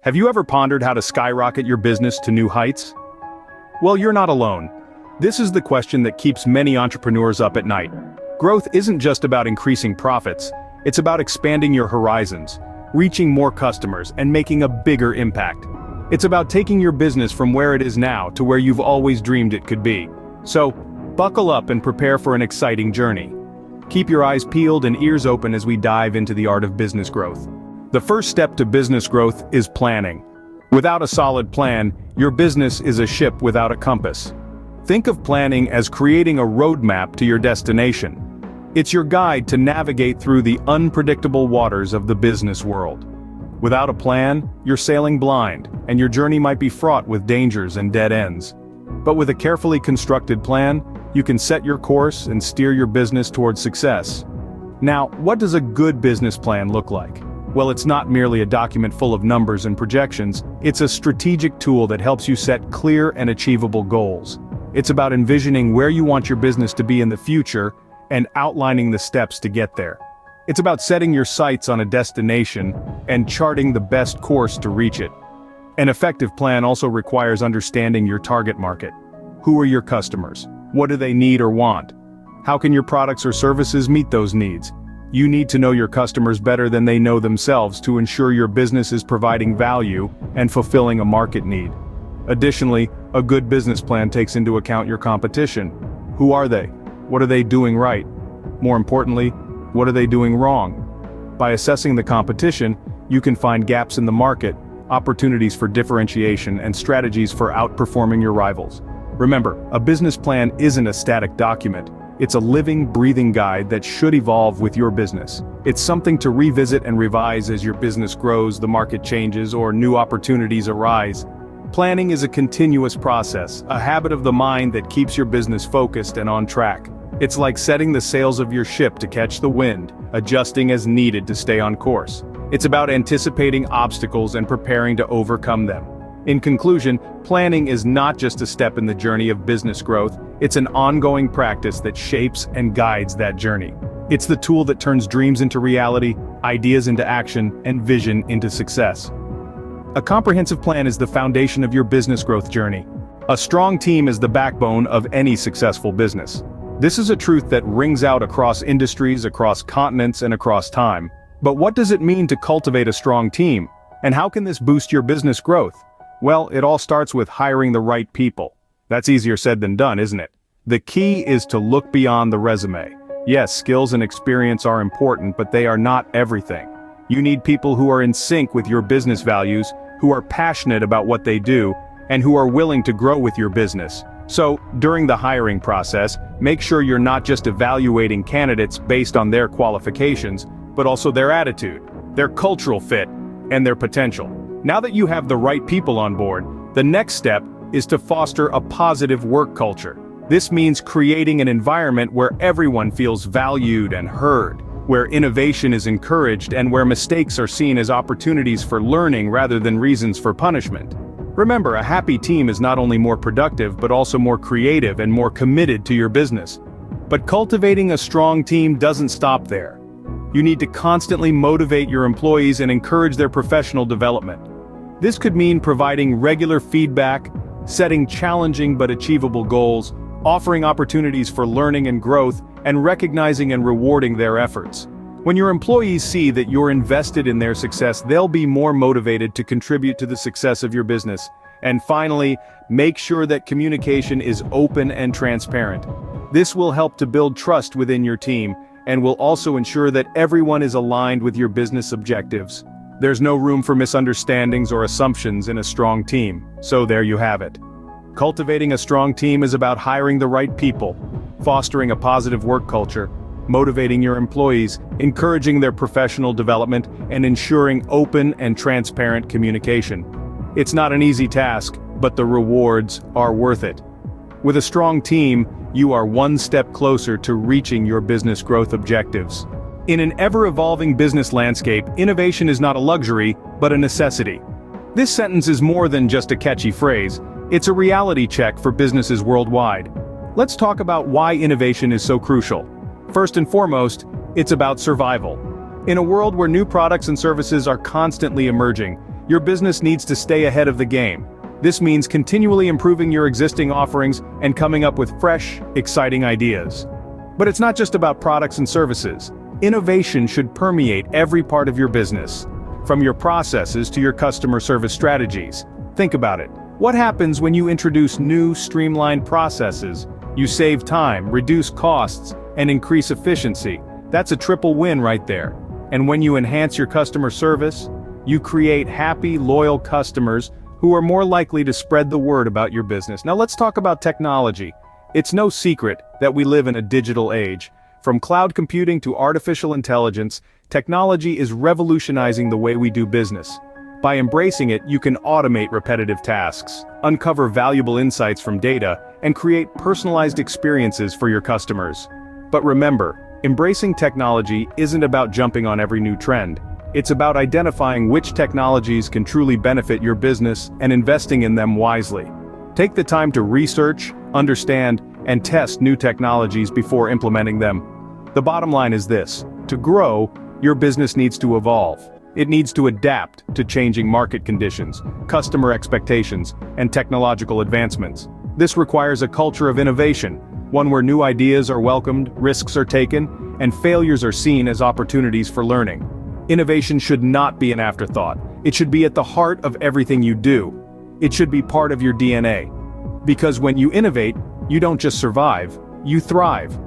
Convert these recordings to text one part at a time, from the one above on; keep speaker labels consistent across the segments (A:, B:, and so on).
A: Have you ever pondered how to skyrocket your business to new heights? Well, you're not alone. This is the question that keeps many entrepreneurs up at night. Growth isn't just about increasing profits, it's about expanding your horizons, reaching more customers, and making a bigger impact. It's about taking your business from where it is now to where you've always dreamed it could be. So, buckle up and prepare for an exciting journey. Keep your eyes peeled and ears open as we dive into the art of business growth. The first step to business growth is planning. Without a solid plan, your business is a ship without a compass. Think of planning as creating a roadmap to your destination. It's your guide to navigate through the unpredictable waters of the business world. Without a plan, you're sailing blind, and your journey might be fraught with dangers and dead ends. But with a carefully constructed plan, you can set your course and steer your business towards success. Now, what does a good business plan look like? Well, it's not merely a document full of numbers and projections, it's a strategic tool that helps you set clear and achievable goals. It's about envisioning where you want your business to be in the future and outlining the steps to get there. It's about setting your sights on a destination and charting the best course to reach it. An effective plan also requires understanding your target market. Who are your customers? What do they need or want? How can your products or services meet those needs? You need to know your customers better than they know themselves to ensure your business is providing value and fulfilling a market need. Additionally, a good business plan takes into account your competition. Who are they? What are they doing right? More importantly, what are they doing wrong? By assessing the competition, you can find gaps in the market, opportunities for differentiation, and strategies for outperforming your rivals. Remember, a business plan isn't a static document. It's a living, breathing guide that should evolve with your business. It's something to revisit and revise as your business grows, the market changes, or new opportunities arise. Planning is a continuous process, a habit of the mind that keeps your business focused and on track. It's like setting the sails of your ship to catch the wind, adjusting as needed to stay on course. It's about anticipating obstacles and preparing to overcome them. In conclusion, planning is not just a step in the journey of business growth, it's an ongoing practice that shapes and guides that journey. It's the tool that turns dreams into reality, ideas into action, and vision into success. A comprehensive plan is the foundation of your business growth journey. A strong team is the backbone of any successful business. This is a truth that rings out across industries, across continents, and across time. But what does it mean to cultivate a strong team? And how can this boost your business growth? Well, it all starts with hiring the right people. That's easier said than done, isn't it? The key is to look beyond the resume. Yes, skills and experience are important, but they are not everything. You need people who are in sync with your business values, who are passionate about what they do, and who are willing to grow with your business. So, during the hiring process, make sure you're not just evaluating candidates based on their qualifications, but also their attitude, their cultural fit, and their potential. Now that you have the right people on board, the next step is to foster a positive work culture. This means creating an environment where everyone feels valued and heard, where innovation is encouraged and where mistakes are seen as opportunities for learning rather than reasons for punishment. Remember, a happy team is not only more productive but also more creative and more committed to your business. But cultivating a strong team doesn't stop there. You need to constantly motivate your employees and encourage their professional development. This could mean providing regular feedback, setting challenging but achievable goals, offering opportunities for learning and growth, and recognizing and rewarding their efforts. When your employees see that you're invested in their success, they'll be more motivated to contribute to the success of your business. And finally, make sure that communication is open and transparent. This will help to build trust within your team, and will also ensure that everyone is aligned with your business objectives. There's no room for misunderstandings or assumptions in a strong team, so there you have it. Cultivating a strong team is about hiring the right people, fostering a positive work culture, motivating your employees, encouraging their professional development, and ensuring open and transparent communication. It's not an easy task, but the rewards are worth it. With a strong team, you are one step closer to reaching your business growth objectives. In an ever-evolving business landscape, innovation is not a luxury, but a necessity. This sentence is more than just a catchy phrase, it's a reality check for businesses worldwide. Let's talk about why innovation is so crucial. First and foremost, it's about survival. In a world where new products and services are constantly emerging, Your business needs to stay ahead of the game. This means continually improving your existing offerings and coming up with fresh, exciting ideas. But it's not just about products and services. Innovation should permeate every part of your business, from your processes to your customer service strategies. Think about it. What happens when you introduce new, streamlined processes? You save time, reduce costs, and increase efficiency. That's a triple win right there. And when you enhance your customer service, you create happy, loyal customers who are more likely to spread the word about your business. Now let's talk about technology. It's no secret that we live in a digital age. From cloud computing to artificial intelligence, technology is revolutionizing the way we do business. By embracing it, you can automate repetitive tasks, uncover valuable insights from data, and create personalized experiences for your customers. But remember, embracing technology isn't about jumping on every new trend. It's about identifying which technologies can truly benefit your business and investing in them wisely. Take the time to research, understand, and test new technologies before implementing them. The bottom line is this: to grow, your business needs to evolve. It needs to adapt to changing market conditions, customer expectations, and technological advancements. This requires a culture of innovation, one where new ideas are welcomed, risks are taken, and failures are seen as opportunities for learning. Innovation should not be an afterthought. It should be at the heart of everything you do. It should be part of your DNA. Because when you innovate, you don't just survive, you thrive.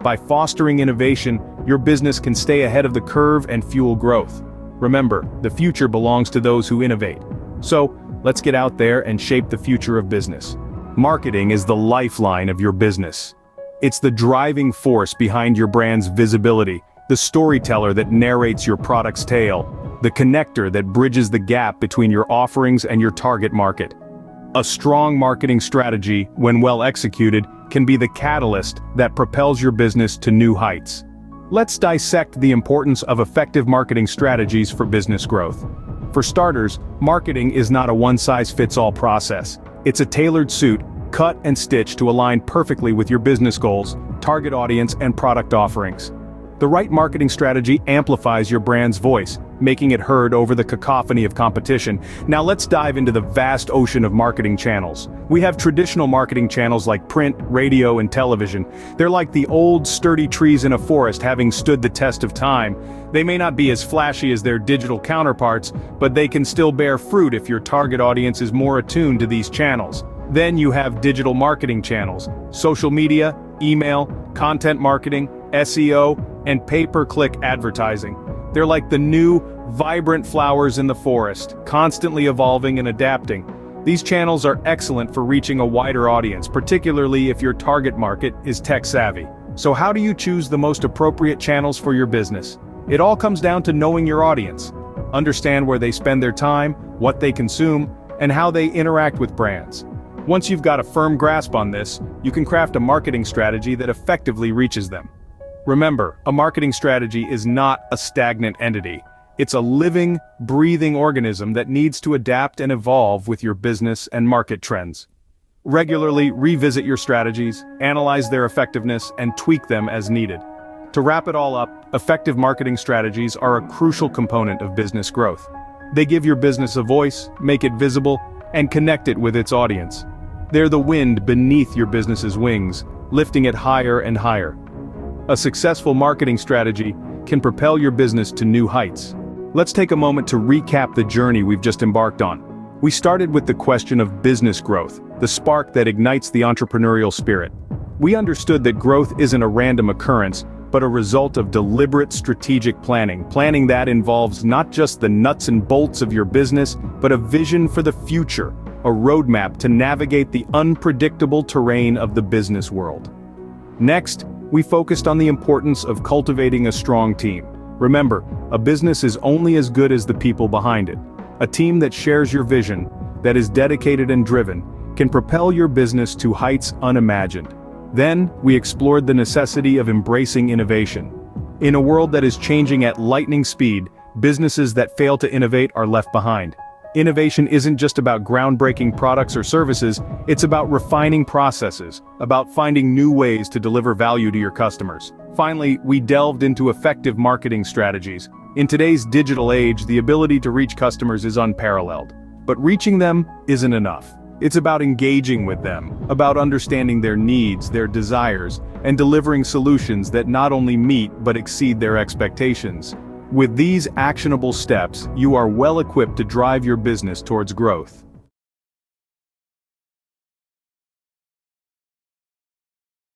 A: By fostering innovation, your business can stay ahead of the curve and fuel growth. Remember, the future belongs to those who innovate. So, let's get out there and shape the future of business. Marketing is the lifeline of your business. It's the driving force behind your brand's visibility, the storyteller that narrates your product's tale, the connector that bridges the gap between your offerings and your target market. A strong marketing strategy, when well executed, can be the catalyst that propels your business to new heights. Let's dissect the importance of effective marketing strategies for business growth. For starters, marketing is not a one-size-fits-all process. It's a tailored suit, cut and stitched to align perfectly with your business goals, target audience, and product offerings. The right marketing strategy amplifies your brand's voice, making it heard over the cacophony of competition. Now let's dive into the vast ocean of marketing channels. We have traditional marketing channels like print, radio, and television. They're like the old, sturdy trees in a forest, having stood the test of time. They may not be as flashy as their digital counterparts, but they can still bear fruit if your target audience is more attuned to these channels. Then you have digital marketing channels, social media, email, content marketing, SEO, and pay-per-click advertising. They're like the new, vibrant flowers in the forest, constantly evolving and adapting. These channels are excellent for reaching a wider audience, particularly if your target market is tech-savvy. So how do you choose the most appropriate channels for your business? It all comes down to knowing your audience. Understand where they spend their time, what they consume, and how they interact with brands. Once you've got a firm grasp on this, you can craft a marketing strategy that effectively reaches them. Remember, a marketing strategy is not a stagnant entity. It's a living, breathing organism that needs to adapt and evolve with your business and market trends. Regularly revisit your strategies, analyze their effectiveness, and tweak them as needed. To wrap it all up, effective marketing strategies are a crucial component of business growth. They give your business a voice, make it visible, and connect it with its audience. They're the wind beneath your business's wings, lifting it higher and higher. A successful marketing strategy can propel your business to new heights. Let's take a moment to recap the journey we've just embarked on. We started with the question of business growth, the spark that ignites the entrepreneurial spirit. We understood that growth isn't a random occurrence, but a result of deliberate strategic planning that involves not just the nuts and bolts of your business, but a vision for the future, a roadmap to navigate the unpredictable terrain of the business world. Next, we focused on the importance of cultivating a strong team. Remember, a business is only as good as the people behind it. A team that shares your vision, that is dedicated and driven, can propel your business to heights unimagined. Then, we explored the necessity of embracing innovation. In a world that is changing at lightning speed, businesses that fail to innovate are left behind. Innovation isn't just about groundbreaking products or services, it's about refining processes, about finding new ways to deliver value to your customers. Finally, we delved into effective marketing strategies. In today's digital age, the ability to reach customers is unparalleled. But reaching them isn't enough. It's about engaging with them, about understanding their needs, their desires, and delivering solutions that not only meet but exceed their expectations. With these actionable steps, you are well equipped to drive your business towards growth.